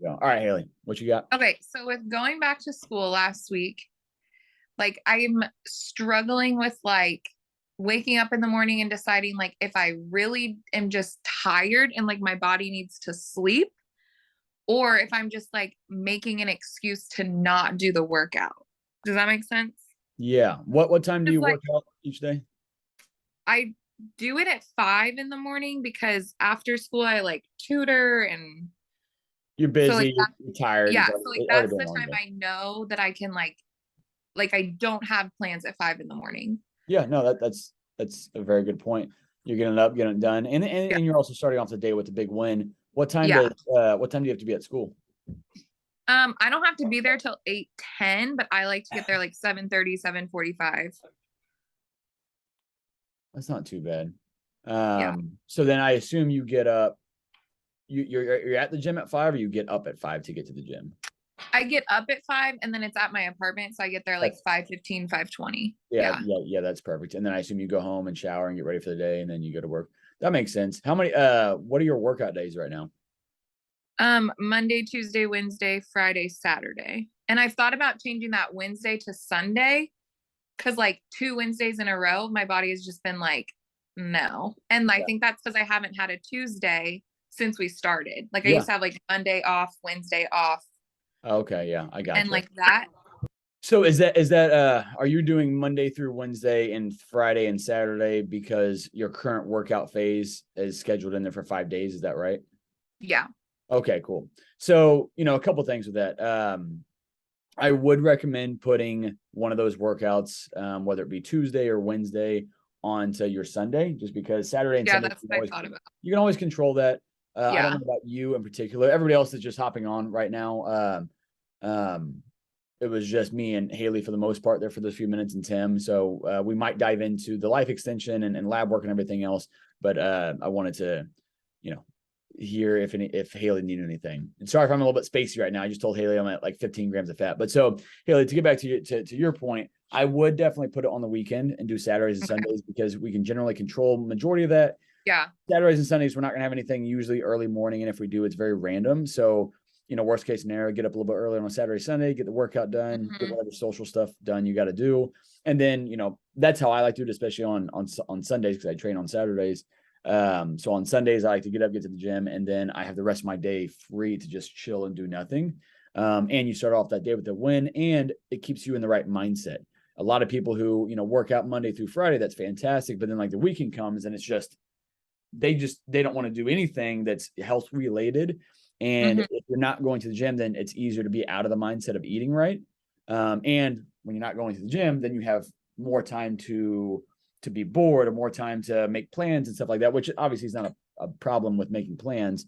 go. All right, Haley, what you got? Okay, so with going back to school last week, like I'm struggling with like waking up in the morning and deciding like if I really am just tired and like my body needs to sleep, or if I'm just like making an excuse to not do the workout. Does that make sense? Yeah. What time do Because you like work out each day? I do it at 5 in the morning because after school I like tutor and You're so like busy, that, you're tired. yeah, so like It's already that's been a the long time day. I know that I can like I don't have plans at 5 in the morning. Yeah, no, that's a very good point. You're getting it up, getting it done, Yeah. and you're also starting off the day with a big win. Yeah. What time do you have to be at school? I don't have to be there till 8:10, but I like to get there like 7:30, 7:45. That's not too bad. Yeah. So then I assume you get up. You're at the gym at 5, or you get up at 5 to get to the gym. I get up at 5 and then it's at my apartment. So I get there like That's 5:15, 5:20. yeah, Yeah. yeah, yeah. That's perfect. And then I assume you go home and shower and get ready for the day, and then you go to work. That makes sense. What are your workout days right now? Monday, Tuesday, Wednesday, Friday, Saturday. And I've thought about changing that Wednesday to Sunday because like 2 Wednesdays in a row, my body has just been like, no. And I Yeah, think that's because I haven't had a Tuesday since we started. Like I yeah. used to have like Monday off, Wednesday off, Okay, yeah, I and gotcha. like that. So is that are you doing Monday through Wednesday and Friday and Saturday because your current workout phase is scheduled in there for 5 days? Is that right? Yeah. Okay, cool. So, a couple things with that. I would recommend putting one of those workouts, whether it be Tuesday or Wednesday, onto your Sunday, just because Saturday and Yeah, Sunday that's what I thought about. you can always control that. I don't Yeah. know about you in particular. Everybody else is just hopping on right now. Um, it was just me and Haley for the most part there for those few minutes, and Tim. So we might dive into the life extension and lab work and everything else. But I wanted to, you know, hear if Haley needed anything. And sorry if I'm a little bit spacey right now. I just told Haley I'm at like 15 grams of fat. But so Haley, to get back to your point, I would definitely put it on the weekend and do Saturdays and Okay. Sundays because we can generally control majority of that. Yeah. Saturdays and Sundays, we're not gonna have anything usually early morning, and if we do, it's very random. So, worst case scenario, get up a little bit early on a Saturday, Sunday, get the workout done, get Hmm. whatever social stuff done you got to do, and then that's how I like to do it, especially on Sundays because I train on Saturdays. So on Sundays, I like to get up, get to the gym, and then I have the rest of my day free to just chill and do nothing. And you start off that day with a win, and it keeps you in the right mindset. A lot of people who work out Monday through Friday, that's fantastic, but then like the weekend comes and it's just they don't want to do anything that's health related. And Hmm. if you're not going to the gym, then it's easier to be out of the mindset of eating right. And when you're not going to the gym, then you have more time to be bored or more time to make plans and stuff like that, which obviously is not a problem with making plans.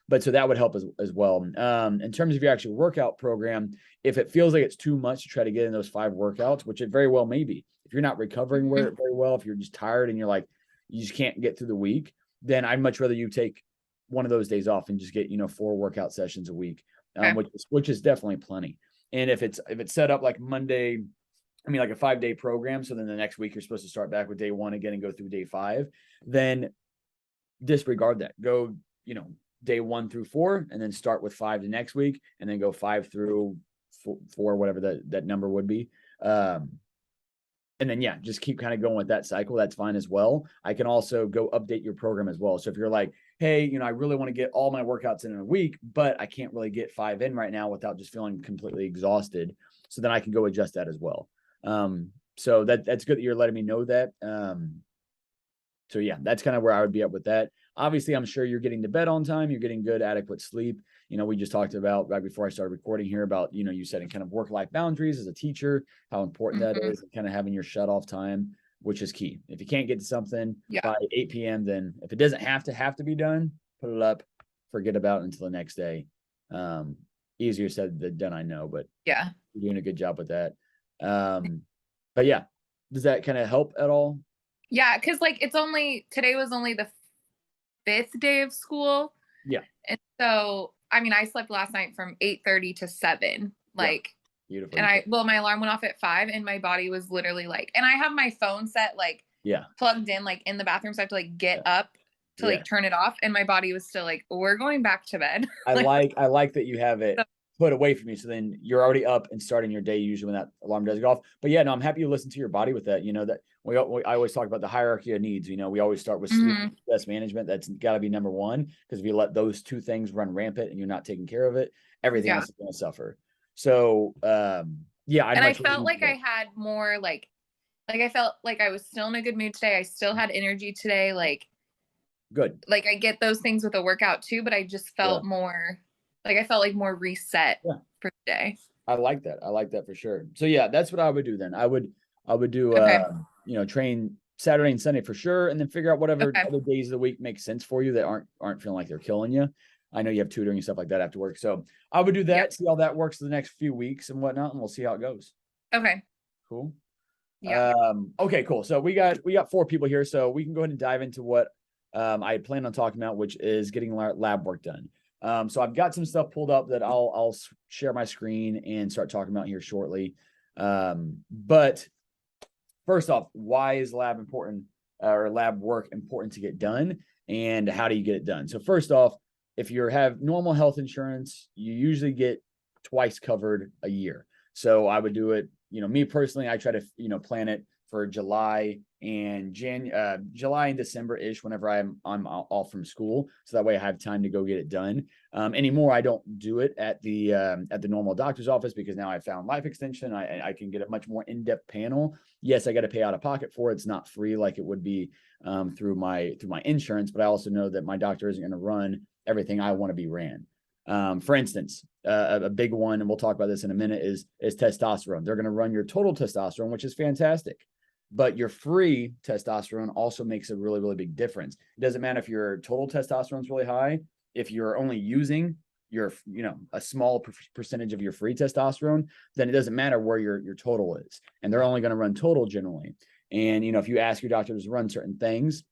But so that would help as well. In terms of your actual workout program, if it feels like it's too much to try to get in those 5 workouts, which it very well may be, if you're not recovering Hmm. very well, if you're just tired and you're like, you just can't get through the week, then I'd much rather you take one of those days off and just get 4 workout sessions a week, Okay. which is definitely plenty. And if it's set up like Monday, I mean like a 5 day program, so then the next week you're supposed to start back with day 1 again and go through day 5, then disregard that. Go day 1 through 4, and then start with 5 the next week, and then go 5 through 4, whatever that number would be. And then yeah, just keep kind of going with that cycle. That's fine as well. I can also go update your program as well. So if you're like, hey, I really want to get all my workouts in a week, but I can't really get 5 in right now without just feeling completely exhausted. So then I can go adjust that as well. So that's good that you're letting me know that. So yeah, that's kind of where I would be up with that. Obviously, I'm sure you're getting to bed on time. You're getting good, adequate sleep. We just talked about right before I started recording here about, you setting kind of work-life boundaries as a teacher, how important that Hmm. is, and kind of having your shut-off time, which is key. If you can't get to something Yeah. by 8 p.m., then if it doesn't have to be done, put it up, forget about it until the next day. Easier said than done, I know, but Yeah. you're doing a good job with that. But yeah, does that kind of help at all? Yeah. Cause like today was only the fifth day of school. Yeah, And so, I mean, I slept last night from 8:30 to 7. yeah, Like, and beautiful. my alarm went off at 5 and my body was literally like, and I have my phone set like Yeah, plugged in like in the bathroom. So I have to like get yeah. up to like turn it off, and my body was still like, we're going back to bed. I like that you have it put away from you. So then you're already up and starting your day usually when that alarm does go off. But yeah, no, I'm happy you listen to your body with that. You know, that I always talk about the hierarchy of needs. You know, we always start with sleep and stress management. That's got to be number one, because if you let those two things run rampant and you're not taking care of it, everything else is going to suffer. So, yeah, and I felt like I had more like I felt like I was still in a good mood today. I still had energy today. Like, good. Like I get those things with a workout too, but I just felt more like I felt like more reset for the day. I like that. I like that for sure. So yeah, that's what I would do then. I would do you know, train Saturday and Sunday for sure, and then figure out whatever other days of the week make sense for you that aren't feeling like they're killing you. I know you have tutoring and stuff like that after work. So I would do that, see how that works the next few weeks and whatnot, and we'll see how it goes. Okay. Cool. Yeah. Okay, cool. So we got 4 people here, so we can go ahead and dive into what I planned on talking about, which is getting lab work done. So I've got some stuff pulled up that I'll share my screen and start talking about here shortly. But first off, why is lab important, or lab work important to get done, and how do you get it done? So first off, if you have normal health insurance, you usually get twice covered a year. So I would do it, you know, me personally, I try to, you know, plan it for July and July and December-ish, whenever I'm off from school. So that way I have time to go get it done. Anymore, I don't do it at the normal doctor's office, because now I found Life Extension. I can get a much more in-depth panel. Yes, I got to pay out of pocket for it. It's not free like it would be through my insurance, but I also know that my doctor isn't going to run everything I want to be ran. For instance, a big one, and we'll talk about this in a minute, is testosterone. They're going to run your total testosterone, which is fantastic. But your free testosterone also makes a really, really big difference. It doesn't matter if your total testosterone is really high. If you're only using your, you know, a small percentage of your free testosterone, then it doesn't matter where your total is. And they're only going to run total generally. And, you know, if you ask your doctor to run certain things,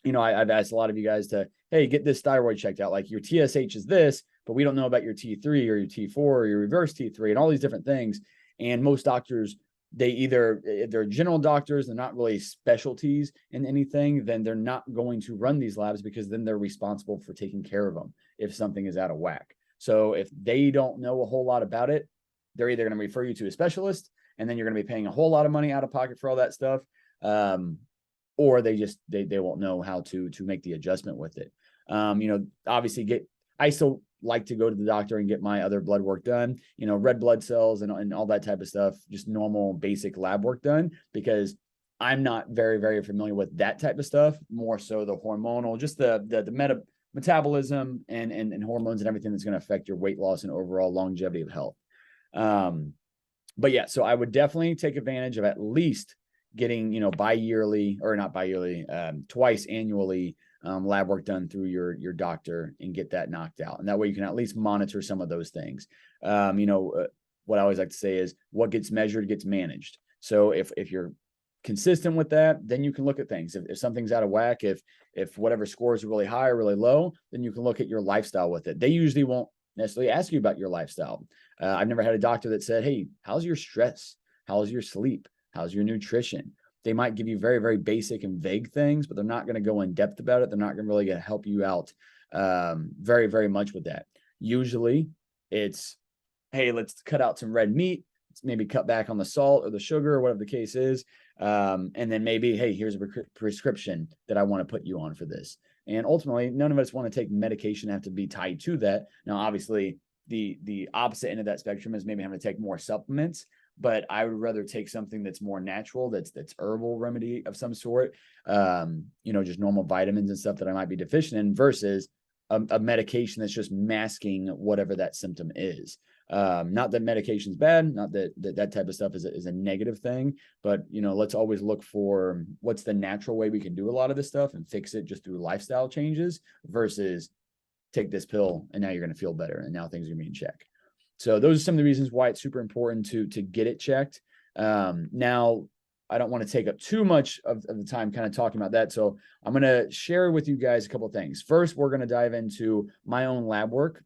you know, I've asked a lot of you guys to, hey, get this thyroid checked out. Like, your TSH is this, but we don't know about your T3 or your T4 or your reverse T3 and all these different things. And most doctors, if they're general doctors, they're not really specialties in anything, then they're not going to run these labs, because then they're responsible for taking care of them if something is out of whack. So if they don't know a whole lot about it, they're either going to refer you to a specialist, and then you're going to be paying a whole lot of money out of pocket for all that stuff. Or they won't know how to make the adjustment with it. You know, obviously I still like to go to the doctor and get my other blood work done, you know, red blood cells and all that type of stuff, just normal basic lab work done, because I'm not very, very familiar with that type of stuff. More so the hormonal, just the metabolism and hormones and everything that's going to affect your weight loss and overall longevity of health. But yeah, so I would definitely take advantage of at least getting, you know, twice annually lab work done through your doctor, and get that knocked out. And that way you can at least monitor some of those things. You know, what I always like to say is, what gets measured gets managed. So if you're consistent with that, then you can look at things. If something's out of whack, if whatever scores are really high or really low, then you can look at your lifestyle with it. They usually won't necessarily ask you about your lifestyle. I've never had a doctor that said, hey, how's your stress? How's your sleep? How's your nutrition? They might give you very, very basic and vague things, but they're not going to go in depth about it. They're not going to really help you out very, very much with that. Usually it's, hey, let's cut out some red meat. Let's maybe cut back on the salt or the sugar or whatever the case is. And then maybe, hey, here's a prescription that I want to put you on for this. And ultimately, none of us want to take medication, have to be tied to that. Now, obviously, the opposite end of that spectrum is maybe having to take more supplements. But I would rather take something that's more natural, that's herbal remedy of some sort, you know, just normal vitamins and stuff that I might be deficient in, versus a medication that's just masking whatever that symptom is. Not that medication's bad, not that type of stuff is a negative thing, but, you know, let's always look for what's the natural way we can do a lot of this stuff and fix it just through lifestyle changes, versus take this pill and now you're going to feel better and now things are going to be in check. So those are some of the reasons why it's super important to get it checked. Now, I don't want to take up too much of the time kind of talking about that. So I'm going to share with you guys a couple of things. First, we're going to dive into my own lab work.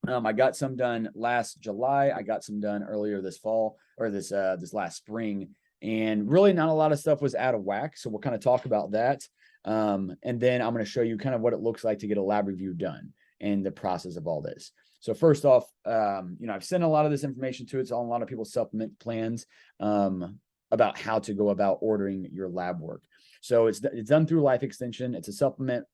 I got some done last July. I got some done earlier this fall, or this last spring. And really not a lot of stuff was out of whack. So we'll kind of talk about that. And then I'm going to show you kind of what it looks like to get a lab review done and the process of all this. So first off, I've sent a lot of this information to it. It's on a lot of people's supplement plans about how to go about ordering your lab work. So it's done through Life Extension. It's a supplement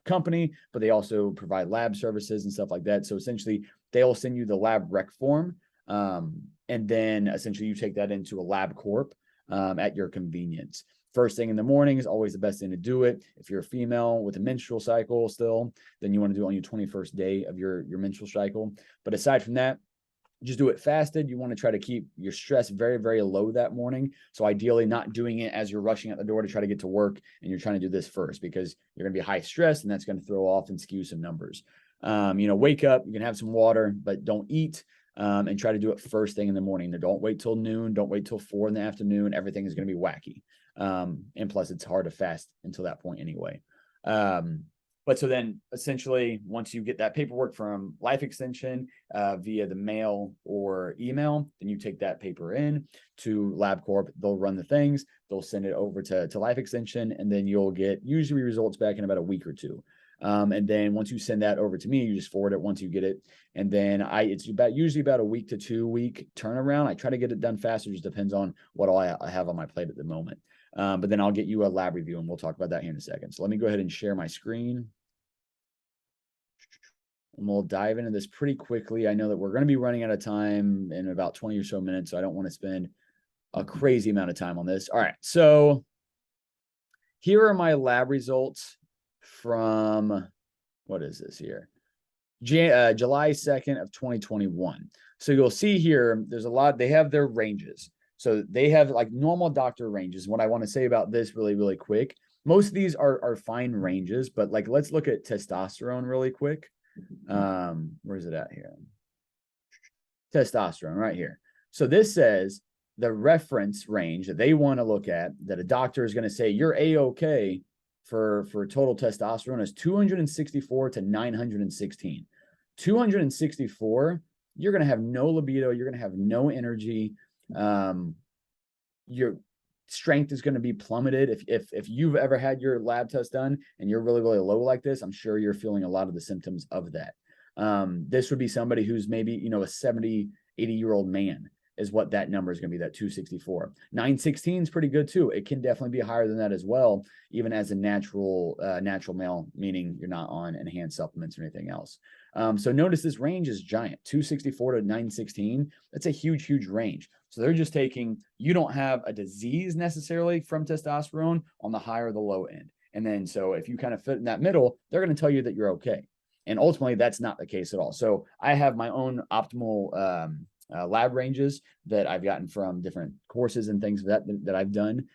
company, but they also provide lab services and stuff like that. So essentially, they'll send you the lab rec form, and then essentially you take that into a lab corp at your convenience. First thing in the morning is always the best thing to do it. If you're a female with a menstrual cycle still, then you want to do it on your 21st day of your menstrual cycle. But aside from that, just do it fasted. You want to try to keep your stress very, very low that morning. So ideally not doing it as you're rushing out the door to try to get to work and you're trying to do this first, because you're going to be high stress and that's going to throw off and skew some numbers. Wake up, you can have some water, but don't eat. And try to do it first thing in the morning. Don't wait till noon. Don't wait till 4 in the afternoon. Everything is going to be wacky. And plus it's hard to fast until that point anyway. But so then essentially, once you get that paperwork from Life Extension via the mail or email, then you take that paper in to LabCorp. They'll run the things. They'll send it over to Life Extension, and then you'll get usually results back in about a week or two. And then once you send that over to me, you just forward it once you get it. And then it's usually about a week to 2 week turnaround. I try to get it done faster. Just depends on what all I have on my plate at the moment. But then I'll get you a lab review and we'll talk about that here in a second. So let me go ahead and share my screen. And we'll dive into this pretty quickly. I know that we're going to be running out of time in about 20 or so minutes, so I don't want to spend a crazy amount of time on this. All right. So here are my lab results from, what is this here? July 2nd of 2021. So you'll see here, there's a lot, they have their ranges. So they have like normal doctor ranges. What I want to say about this really, really quick, most of these are fine ranges, but like, let's look at testosterone really quick. Where's it at here? Testosterone right here. So this says the reference range that they want to look at, that a doctor is going to say you're a-okay for total testosterone, is 264 to 916. 264, you're going to have no libido, you're going to have no energy. Your strength is going to be plummeted. If you've ever had your lab test done and you're really, really low like this, I'm sure you're feeling a lot of the symptoms of that. This would be somebody who's maybe, a 70, 80-year-old man is what that number is going to be, that 264. 916 is pretty good too. It can definitely be higher than that as well, even as a natural male, meaning you're not on enhanced supplements or anything else. So notice this range is giant, 264 to 916. That's a huge, huge range. So they're just taking, you don't have a disease necessarily from testosterone on the high or the low end. And then, so if you kind of fit in that middle, they're going to tell you that you're okay. And ultimately that's not the case at all. So I have my own optimal, lab ranges that I've gotten from different courses and things that I've done.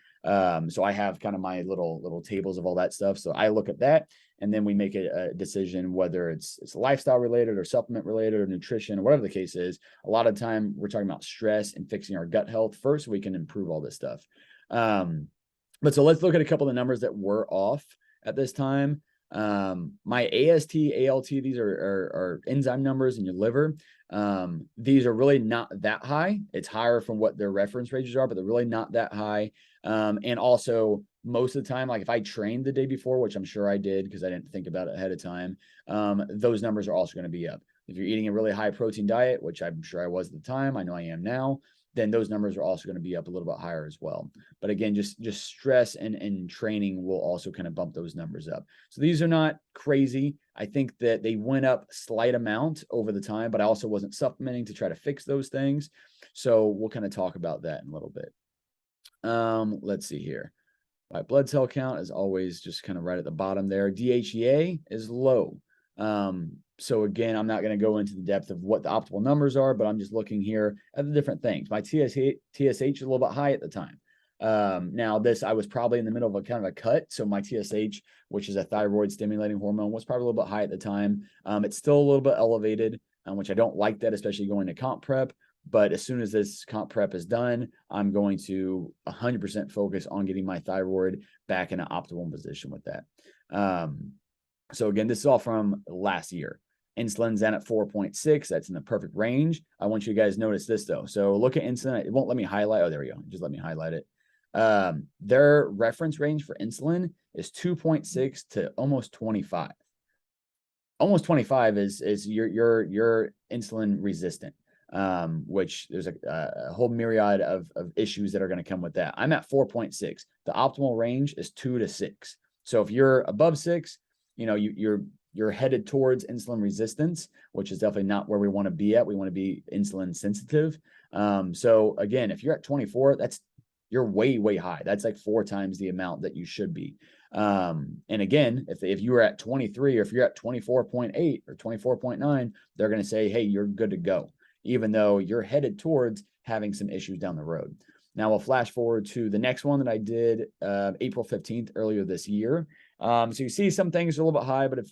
So I have kind of my little tables of all that stuff. So I look at that, and then we make a decision whether it's lifestyle related or supplement related or nutrition or whatever the case is. A lot of time we're talking about stress and fixing our gut health first, so we can improve all this stuff. But so let's look at a couple of the numbers that were off at this time. My AST, ALT, these are enzyme numbers in your liver. These are really not that high. It's higher from what their reference ranges are, but they're really not that high. And also most of the time, like if I trained the day before, which I'm sure I did because I didn't think about it ahead of time, those numbers are also going to be up. If you're eating a really high protein diet, which I'm sure I was at the time, I know I am now, then those numbers are also going to be up a little bit higher as well. But again, just stress and training will also kind of bump those numbers up. So these are not crazy. I think that they went up a slight amount over the time, but I also wasn't supplementing to try to fix those things. So we'll kind of talk about that in a little bit. Let's see here. White blood cell count is always just kind of right at the bottom there. DHEA is low. So again, I'm not going to go into the depth of what the optimal numbers are, but I'm just looking here at the different things. My TSH is a little bit high at the time. Now I was probably in the middle of a kind of a cut. So my TSH, which is a thyroid stimulating hormone, was probably a little bit high at the time. It's still a little bit elevated, which I don't like that, especially going to comp prep. But as soon as this comp prep is done, I'm going to 100% focus on getting my thyroid back in an optimal position with that. So again, this is all from last year. Insulin's in at 4.6. That's in the perfect range. I want you guys to notice this though. So look at insulin. It won't let me highlight. Oh, there we go. Just let me highlight it. their reference range for insulin is 2.6 to almost 25. Almost 25 is you're insulin resistant, which there's a whole myriad of issues that are going to come with that. I'm at 4.6. The optimal range is 2 to 6. So if you're above 6, you're headed towards insulin resistance, which is definitely not where we want to be at. We want to be insulin sensitive. So again, if you're at 24, you're way high. That's like 4 times the amount that you should be. And again, if you were at 23, or if you're at 24.8 or 24.9, they're going to say, hey, you're good to go, even though you're headed towards having some issues down the road. Now we'll flash forward to the next one that I did April 15th earlier this year. So you see some things are a little bit high, but if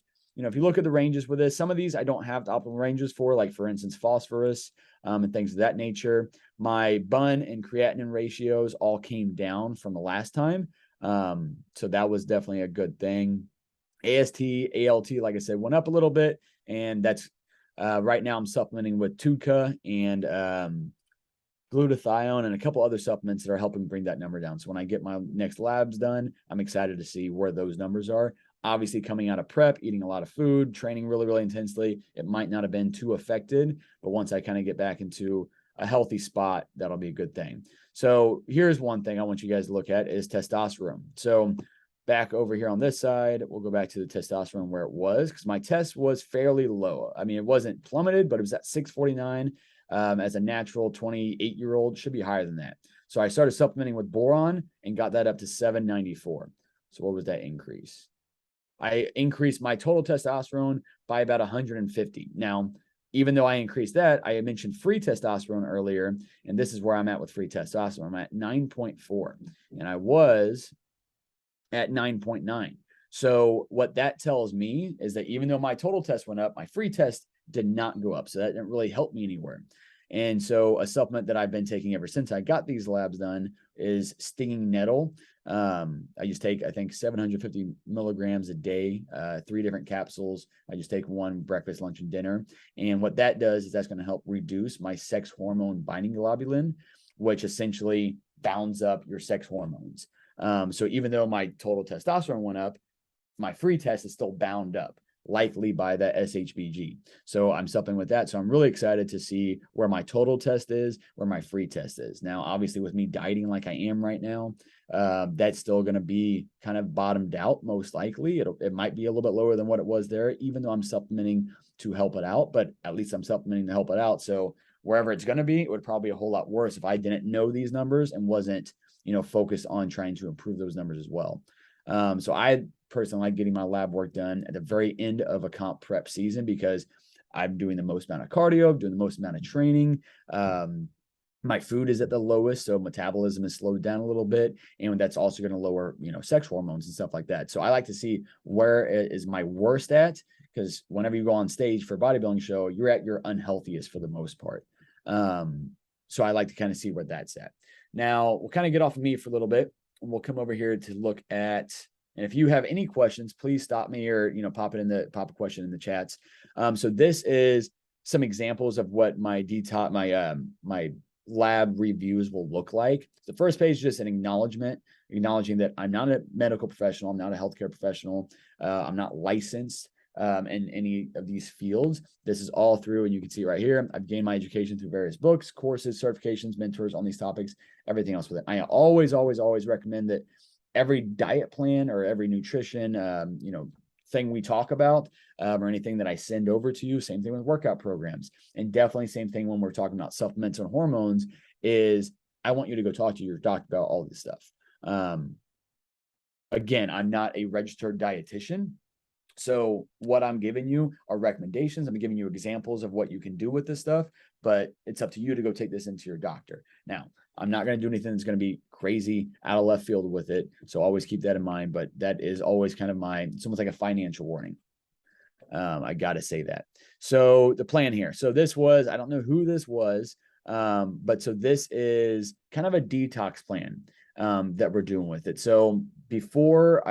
you look at the ranges with this, some of these I don't have the optimal ranges for, like for instance, phosphorus and things of that nature. My bun and creatinine ratios all came down from the last time. So that was definitely a good thing. AST, ALT, like I said, went up a little bit, and that's right now I'm supplementing with TUDCA and glutathione and a couple other supplements that are helping bring that number down. So when I get my next labs done, I'm excited to see where those numbers are. Obviously, coming out of prep, eating a lot of food, training really intensely, it might not have been too affected, but once I kind of get back into a healthy spot, that'll be a good thing. So here's one thing I want you guys to look at is testosterone. So back over here on this side, we'll go back to the testosterone where it was, because my test was fairly low. I mean, it wasn't plummeted, but it was at 649. As a natural 28-year-old, should be higher than that. So I started supplementing with boron and got that up to 794. So what was that increase? I increased my total testosterone by about 150. Now, even though I increased that, I had mentioned free testosterone earlier, and this is where I'm at with free testosterone. I'm at 9.4, and I was at 9.9. So what that tells me is that even though my total test went up, my free test did not go up. So that didn't really help me anywhere. And so a supplement that I've been taking ever since I got these labs done is stinging nettle. I just take, I think, 750 milligrams a day, 3 different capsules. I just take one breakfast, lunch, and dinner. And what that does is that's going to help reduce my sex hormone binding globulin, which essentially bounds up your sex hormones. So even though my total testosterone went up, my free test is still bound up, likely by the SHBG. So I'm supplementing with that. So I'm really excited to see where my total test is, where my free test is. Now, obviously, with me dieting like I am right now, that's still going to be kind of bottomed out, most likely. It might be a little bit lower than what it was there, even though I'm supplementing to help it out, but at least I'm supplementing to help it out. So wherever it's going to be, it would probably be a whole lot worse if I didn't know these numbers and wasn't, focused on trying to improve those numbers as well. So I personally like getting my lab work done at the very end of a comp prep season, because I'm doing the most amount of cardio, doing the most amount of training. My food is at the lowest, so metabolism is slowed down a little bit, and that's also going to lower, sex hormones and stuff like that. So I like to see where is my worst at, because whenever you go on stage for a bodybuilding show, you're at your unhealthiest for the most part. So I like to kind of see where that's at. Now we'll kind of get off of me for a little bit, and we'll come over here to look at. And if you have any questions, please stop me or pop a question in the chats. So this is some examples of what my my lab reviews will look like. The first page is just an acknowledging that I'm not a medical professional, I'm not a healthcare professional, I'm not licensed in any of these fields. This is all through, and you can see right here, I've gained my education through various books, courses, certifications, mentors on these topics, everything else with it. I always recommend that every diet plan or every nutrition, thing we talk about, or anything that I send over to you, same thing with workout programs, and definitely same thing when we're talking about supplements and hormones, is I want you to go talk to your doctor about all this stuff. Again, I'm not a registered dietitian, so what I'm giving you are recommendations. I'm giving you examples of what you can do with this stuff, but it's up to you to go take this into your doctor. Now, I'm not going to do anything that's going to be crazy out of left field with it. So always keep that in mind, but that is always kind of it's almost like a financial warning. I got to say that. So the plan here. So this was, I don't know who this was, but so this is kind of a detox plan that we're doing with it. So before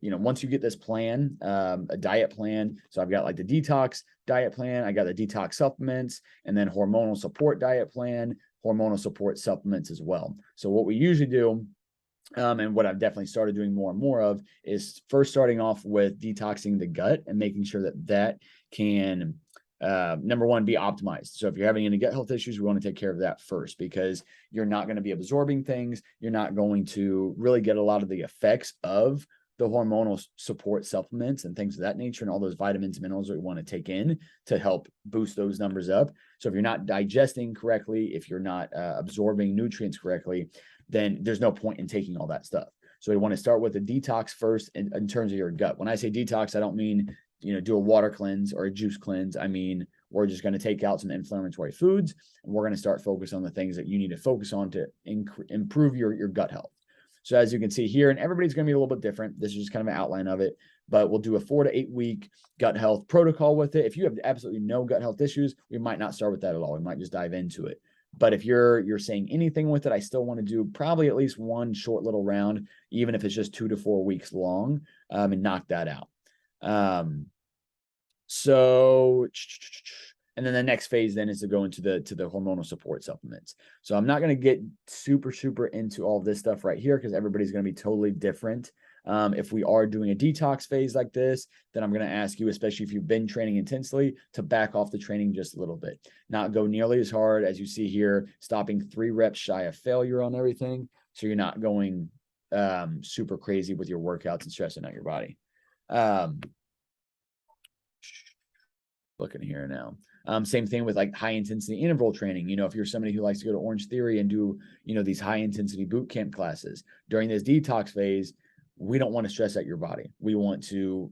once you get this plan, a diet plan, so I've got like the detox diet plan, I got the detox supplements, and then hormonal support diet plan, hormonal support supplements as well. So what we usually do, and what I've definitely started doing more and more of, is first starting off with detoxing the gut and making sure that that can, number one, be optimized. So if you're having any gut health issues, we want to take care of that first, because you're not going to be absorbing things. You're not going to really get a lot of the effects of the hormonal support supplements and things of that nature, and all those vitamins and minerals that we want to take in to help boost those numbers up. So if you're not digesting correctly, if you're not absorbing nutrients correctly, then there's no point in taking all that stuff. So we want to start with a detox first in terms of your gut. When I say detox, I don't mean, do a water cleanse or a juice cleanse. I mean, we're just going to take out some inflammatory foods, and we're going to start focus on the things that you need to focus on to improve your gut health. So as you can see here, and everybody's going to be a little bit different. This is just kind of an outline of it, but we'll do a 4 to 8 week gut health protocol with it. If you have absolutely no gut health issues, we might not start with that at all. We might just dive into it. But if you're saying anything with it, I still want to do probably at least one short little round, even if it's just 2 to 4 weeks long, and knock that out. And then the next phase then is to go into the hormonal support supplements. So I'm not going to get super into all this stuff right here, because everybody's going to be totally different. If we are doing a detox phase like this, then I'm going to ask you, especially if you've been training intensely, to back off the training just a little bit, not go nearly as hard as you see here, stopping 3 reps shy of failure on everything. So you're not going super crazy with your workouts and stressing out your body. Looking here now. Same thing with like high intensity interval training. If you're somebody who likes to go to Orange Theory and do, these high intensity boot camp classes during this detox phase, we don't want to stress out your body. We want to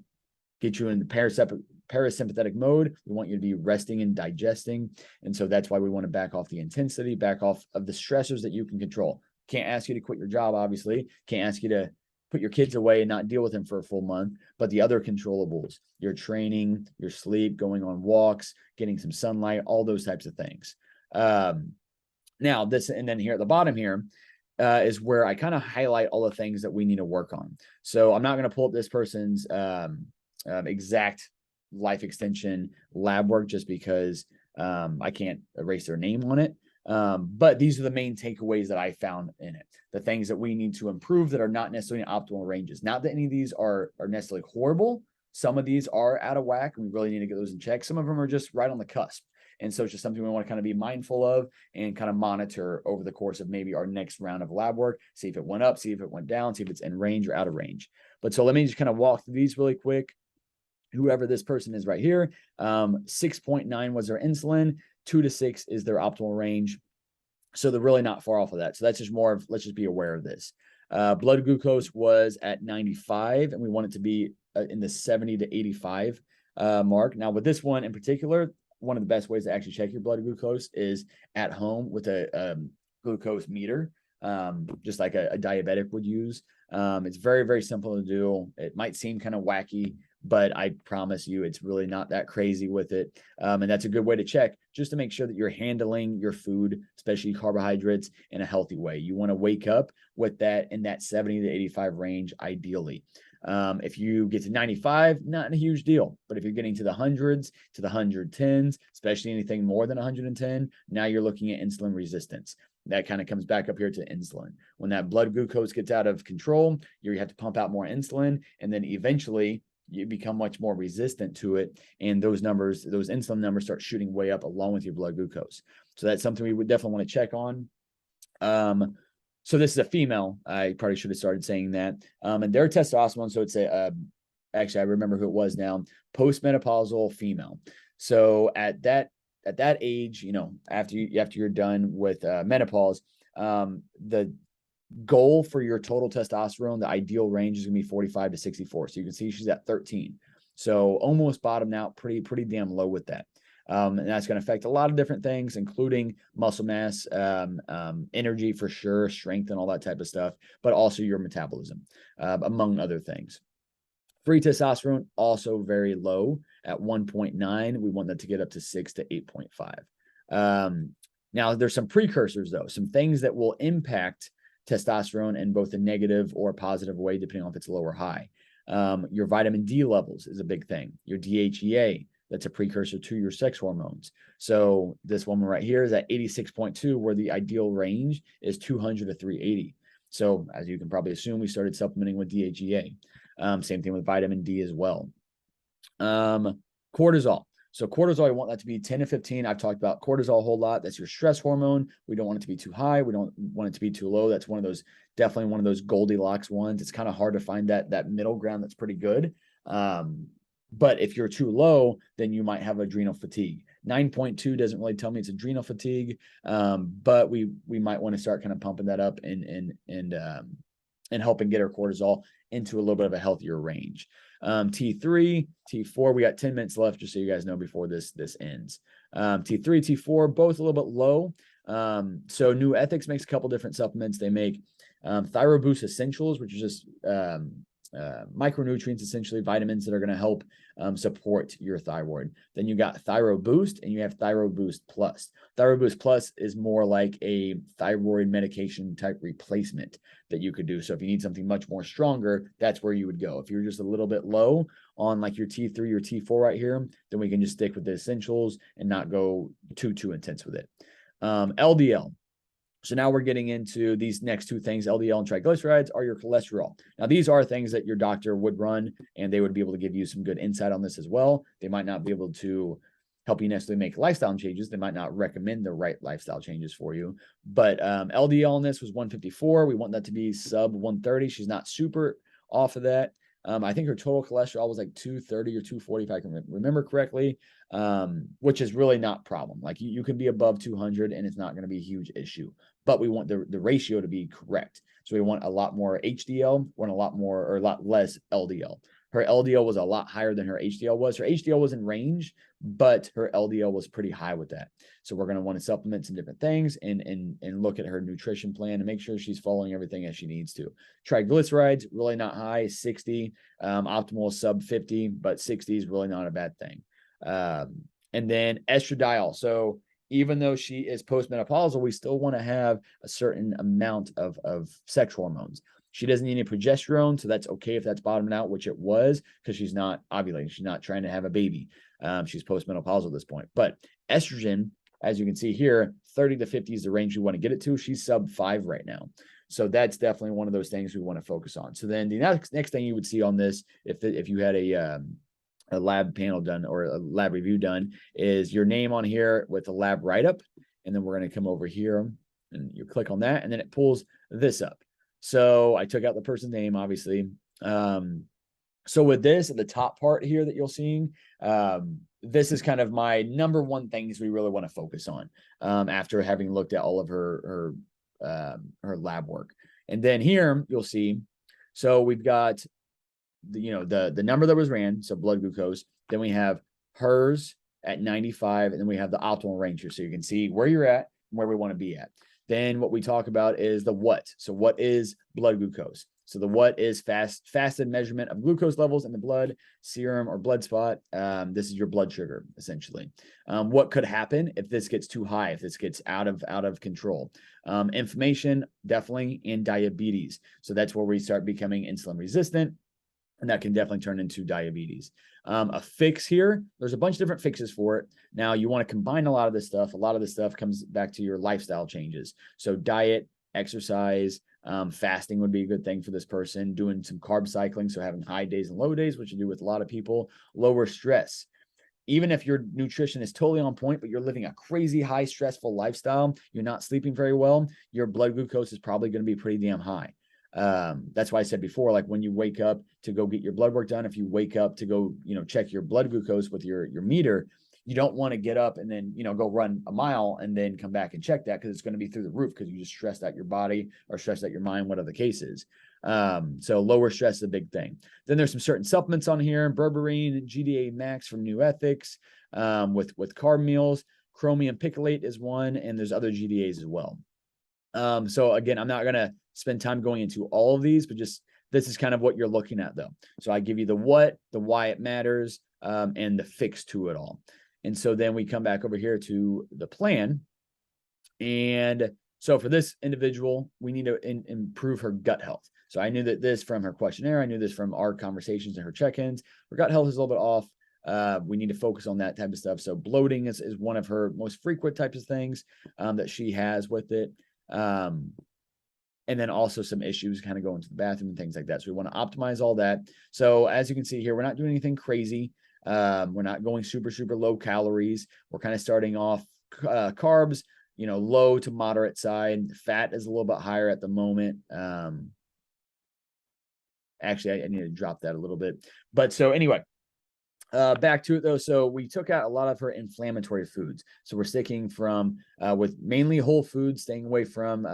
get you in the parasympathetic mode. We want you to be resting and digesting. And so that's why we want to back off the intensity, back off of the stressors that you can control. Can't ask you to quit your job, obviously. Can't ask you to put your kids away and not deal with them for a full month, but the other controllables, your training, your sleep, going on walks, getting some sunlight, all those types of things. Now this, and then here at the bottom here is where I kind of highlight all the things that we need to work on. So I'm not going to pull up this person's exact life extension lab work just because I can't erase their name on it. But these are the main takeaways that I found in it. The things that we need to improve that are not necessarily in optimal ranges. Not that any of these are necessarily horrible. Some of these are out of whack, and we really need to get those in check. Some of them are just right on the cusp. And so it's just something we want to kind of be mindful of and kind of monitor over the course of maybe our next round of lab work, see if it went up, see if it went down, see if it's in range or out of range. But so let me just kind of walk through these really quick. Whoever this person is right here, 6.9 was their insulin, 2 to 6 is their optimal range. So they're really not far off of that. So that's just more of, let's just be aware of this. Blood glucose was at 95, and we want it to be in the 70 to 85 mark. Now with this one in particular, one of the best ways to actually check your blood glucose is at home with a glucose meter, just like a diabetic would use. It's very, very simple to do. It might seem kind of wacky, but I promise you it's really not that crazy with it. And that's a good way to check, just to make sure that you're handling your food, especially carbohydrates, in a healthy way. You want to wake up with that in that 70 to 85 range, ideally. If you get to 95, not a huge deal. But if you're getting to the hundreds, to the 110s, especially anything more than 110, now you're looking at insulin resistance. That kind of comes back up here to insulin. When that blood glucose gets out of control, you have to pump out more insulin, and then eventually you become much more resistant to it. And those numbers, those insulin numbers, start shooting way up along with your blood glucose. So that's something we would definitely want to check on. So this is a female. I probably should have started saying that. And their testosterone, so it's actually, I remember who it was now, postmenopausal female. So at that age, after you're done with menopause, the goal for your total testosterone, the ideal range is going to be 45 to 64. So you can see she's at 13. So almost bottomed out, pretty damn low with that. And that's going to affect a lot of different things, including muscle mass, energy for sure, strength and all that type of stuff, but also your metabolism, among other things. Free testosterone, also very low at 1.9. We want that to get up to 6 to 8.5. Now, there's some precursors, though, some things that will impact testosterone in both a negative or positive way, depending on if it's low or high. Your vitamin D levels is a big thing. Your DHEA, that's a precursor to your sex hormones. So this woman right here is at 86.2, where the ideal range is 200 to 380. So as you can probably assume, we started supplementing with DHEA. Same thing with vitamin D as well. Cortisol. So cortisol, you want that to be 10 to 15. I've talked about cortisol a whole lot. That's your stress hormone. We don't want it to be too high. We don't want it to be too low. That's definitely one of those Goldilocks ones. It's kind of hard to find that middle ground that's pretty good. But if you're too low, then you might have adrenal fatigue. 9.2 doesn't really tell me it's adrenal fatigue, but we might want to start kind of pumping that up and helping get our cortisol into a little bit of a healthier range. T3, T4, we got 10 minutes left, just so you guys know before this ends. T3, T4, both a little bit low. So New Ethics makes a couple different supplements. They make Thyro Boost Essentials, which is just micronutrients, essentially vitamins that are going to help support your thyroid. Then you got Thyro Boost, and you have Thyro Boost Plus. Thyro Boost Plus is more like a thyroid medication type replacement that you could do. So if you need something much more stronger, that's where you would go. If you're just a little bit low on like your T3 or T4 right here, then we can just stick with the essentials and not go too intense with it. LDL. So now we're getting into these next two things. LDL and triglycerides are your cholesterol. Now, these are things that your doctor would run, and they would be able to give you some good insight on this as well. They might not be able to help you necessarily make lifestyle changes. They might not recommend the right lifestyle changes for you. But LDL on this was 154. We want that to be sub 130. She's not super off of that. I think her total cholesterol was like 230 or 240, if I can remember correctly, which is really not a problem. Like you can be above 200 and it's not going to be a huge issue, but we want the ratio to be correct. So we want a lot more HDL, want a lot less LDL. Her LDL was a lot higher than her HDL was. Her HDL was in range, but her LDL was pretty high with that. So we're going to want to supplement some different things and look at her nutrition plan and make sure she's following everything as she needs to. Triglycerides, really not high, 60. Optimal is sub 50, but 60 is really not a bad thing. And then estradiol. So even though she is postmenopausal, we still want to have a certain amount of sex hormones. She doesn't need any progesterone, so that's okay if that's bottoming out, which it was, because she's not ovulating. She's not trying to have a baby. She's postmenopausal at this point. But estrogen, as you can see here, 30 to 50 is the range we want to get it to. She's sub 5 right now. So that's definitely one of those things we want to focus on. So then the next thing you would see on this, if you had a lab panel done or a lab review done, is your name on here with the lab write-up. And then we're going to come over here and you click on that, and then it pulls this up. So I took out the person's name, obviously. So with this, at the top part here that you're seeing, this is kind of my number one things we really want to focus on after having looked at all of her lab work. And then here you'll see, so we've got the number that was ran, so blood glucose. Then we have hers at 95, and then we have the optimal range here, so you can see where you're at and where we want to be at. Then what we talk about is the what. So what is blood glucose? So the what is fasted measurement of glucose levels in the blood, serum, or blood spot. This is your blood sugar, essentially. What could happen if this gets too high, if this gets out of control? Inflammation, definitely, and diabetes. So that's where we start becoming insulin resistant, and that can definitely turn into diabetes. A fix here, there's a bunch of different fixes for it. Now, you want to combine a lot of this stuff. A lot of this stuff comes back to your lifestyle changes. So diet, exercise, fasting would be a good thing for this person. Doing some carb cycling, so having high days and low days, which you do with a lot of people. Lower stress. Even if your nutrition is totally on point, but you're living a crazy high stressful lifestyle, you're not sleeping very well, your blood glucose is probably going to be pretty damn high. That's why I said before, like when you wake up to go get your blood work done, if you wake up to go, check your blood glucose with your meter, you don't want to get up and then, go run a mile and then come back and check that, because it's going to be through the roof because you just stressed out your body or stressed out your mind, whatever the case is. So lower stress is a big thing. Then there's some certain supplements on here, berberine, GDA Max from New Ethics, with carb meals, chromium picolate is one, and there's other GDAs as well. So again, I'm not going to spend time going into all of these, but just this is kind of what you're looking at though. So I give you the what, the why it matters, and the fix to it all. And so then we come back over here to the plan. And so for this individual, we need to improve her gut health. So I knew that this from her questionnaire. I knew this from our conversations and her check-ins. Her gut health is a little bit off. We need to focus on that type of stuff. So bloating is one of her most frequent types of things that she has with it. And then also some issues kind of going to the bathroom and things like that. So we want to optimize all that. So as you can see here, we're not doing anything crazy. We're not going super, super low calories. We're kind of starting off carbs, low to moderate side. Fat is a little bit higher at the moment. Actually, I need to drop that a little bit. But so anyway, back to it though. So we took out a lot of her inflammatory foods. So we're sticking from with mainly whole foods, staying away from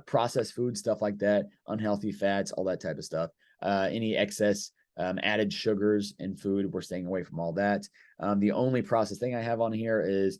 processed food, stuff like that, unhealthy fats, all that type of stuff. Any excess added sugars in food, we're staying away from all that. The only processed thing I have on here is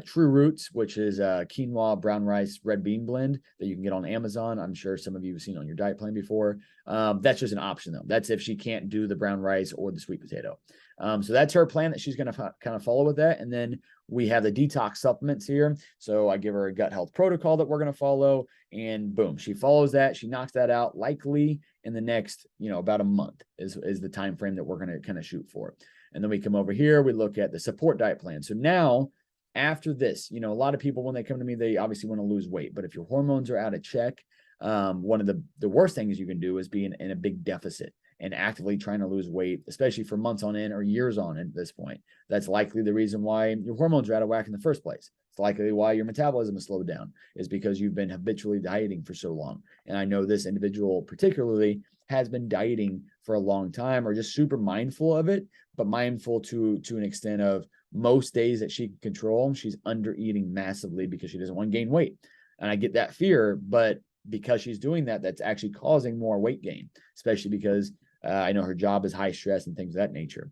True Roots, which is quinoa, brown rice, red bean blend that you can get on Amazon. I'm sure some of you have seen on your diet plan before. That's just an option though. That's if she can't do the brown rice or the sweet potato. So that's her plan that she's going to kind of follow with that. And then we have the detox supplements here. So I give her a gut health protocol that we're going to follow, and boom, she follows that. She knocks that out likely in the next, about a month is the time frame that we're going to kind of shoot for. And then we come over here, we look at the support diet plan. So now after this, a lot of people, when they come to me, they obviously want to lose weight, but if your hormones are out of check, one of the worst things you can do is be in a big deficit and actively trying to lose weight, especially for months on end or years on at this point. That's likely the reason why your hormones are out of whack in the first place. It's likely why your metabolism is slowed down, is because you've been habitually dieting for so long. And I know this individual particularly has been dieting for a long time, or just super mindful of it, but mindful to an extent of most days that she can control, she's under eating massively because she doesn't want to gain weight. And I get that fear, but because she's doing that, that's actually causing more weight gain, especially because I know her job is high stress and things of that nature.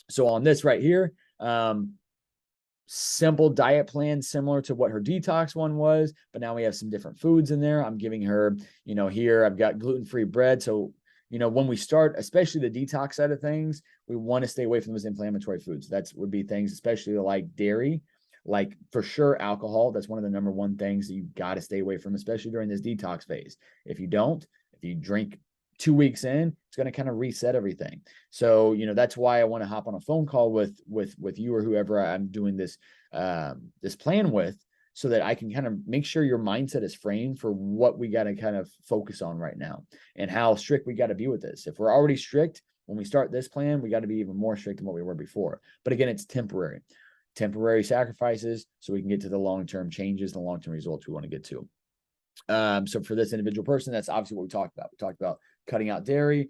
So on this right here, simple diet plan, similar to what her detox one was, but now we have some different foods in there. I'm giving her, here I've got gluten-free bread. So, when we start, especially the detox side of things, we want to stay away from those inflammatory foods. That would be things, especially like dairy, like for sure alcohol. That's one of the number one things that you got to stay away from, especially during this detox phase. If you drink 2 weeks in, it's going to kind of reset everything. So, that's why I want to hop on a phone call with you or whoever I'm doing this plan with, so that I can kind of make sure your mindset is framed for what we got to kind of focus on right now and how strict we got to be with this. If we're already strict, when we start this plan, we got to be even more strict than what we were before. But again, it's temporary sacrifices so we can get to the long-term changes, the long-term results we want to get to. So for this individual person, that's obviously what we talked about. We talked about cutting out dairy,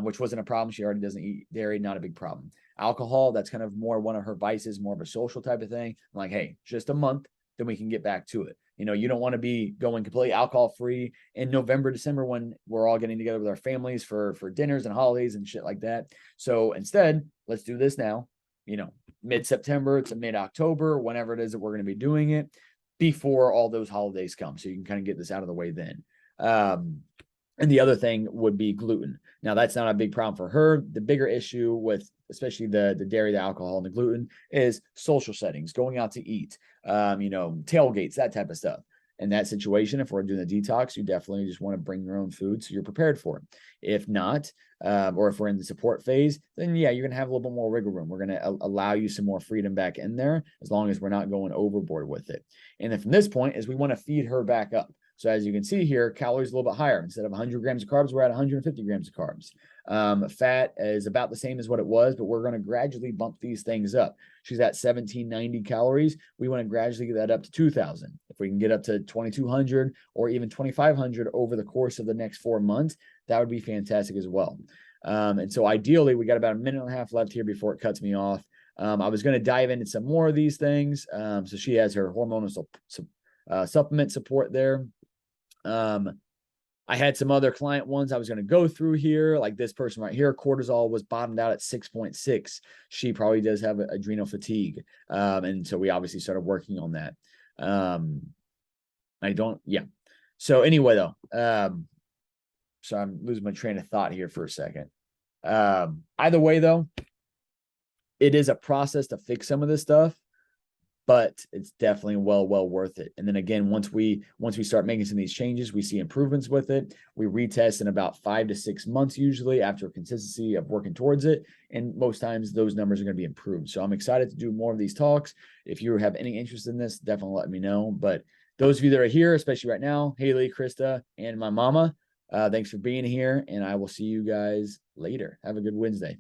which wasn't a problem. She already doesn't eat dairy, not a big problem. Alcohol, that's kind of more one of her vices, more of a social type of thing. I'm like, hey, just a month, then we can get back to it. You don't want to be going completely alcohol free in November, December, when we're all getting together with our families for dinners and holidays and shit like that. So instead, let's do this now, mid-September to mid-October, whenever it is that we're going to be doing it, before all those holidays come. So you can kind of get this out of the way then. And the other thing would be gluten. Now, that's not a big problem for her. The bigger issue with especially the dairy, the alcohol, and the gluten is social settings, going out to eat, tailgates, that type of stuff. In that situation, if we're doing the detox, you definitely just want to bring your own food so you're prepared for it. If not, or if we're in the support phase, then yeah, you're going to have a little bit more wiggle room. We're going to allow you some more freedom back in there, as long as we're not going overboard with it. And then from this point is we want to feed her back up. So as you can see here, calories a little bit higher. Instead of 100 grams of carbs, we're at 150 grams of carbs. Fat is about the same as what it was, but we're going to gradually bump these things up. She's at 1790 calories. We want to gradually get that up to 2000. If we can get up to 2200 or even 2500 over the course of the next 4 months, that would be fantastic as well. And so ideally, we got about a minute and a half left here before it cuts me off. I was going to dive into some more of these things. So she has her hormonal supplement support there. I had some other client ones I was going to go through here, like this person right here. Cortisol was bottomed out at 6.6. She probably does have adrenal fatigue. And so we obviously started working on that. So anyway, though, so I'm losing my train of thought here for a second. Either way, though, it is a process to fix some of this stuff. but it's definitely well worth it. And then again, once we start making some of these changes, we see improvements with it. We retest in about 5 to 6 months, usually after consistency of working towards it. And most times those numbers are going to be improved. So I'm excited to do more of these talks. If you have any interest in this, definitely let me know. But those of you that are here, especially right now, Haley, Krista, and my mama, thanks for being here. And I will see you guys later. Have a good Wednesday.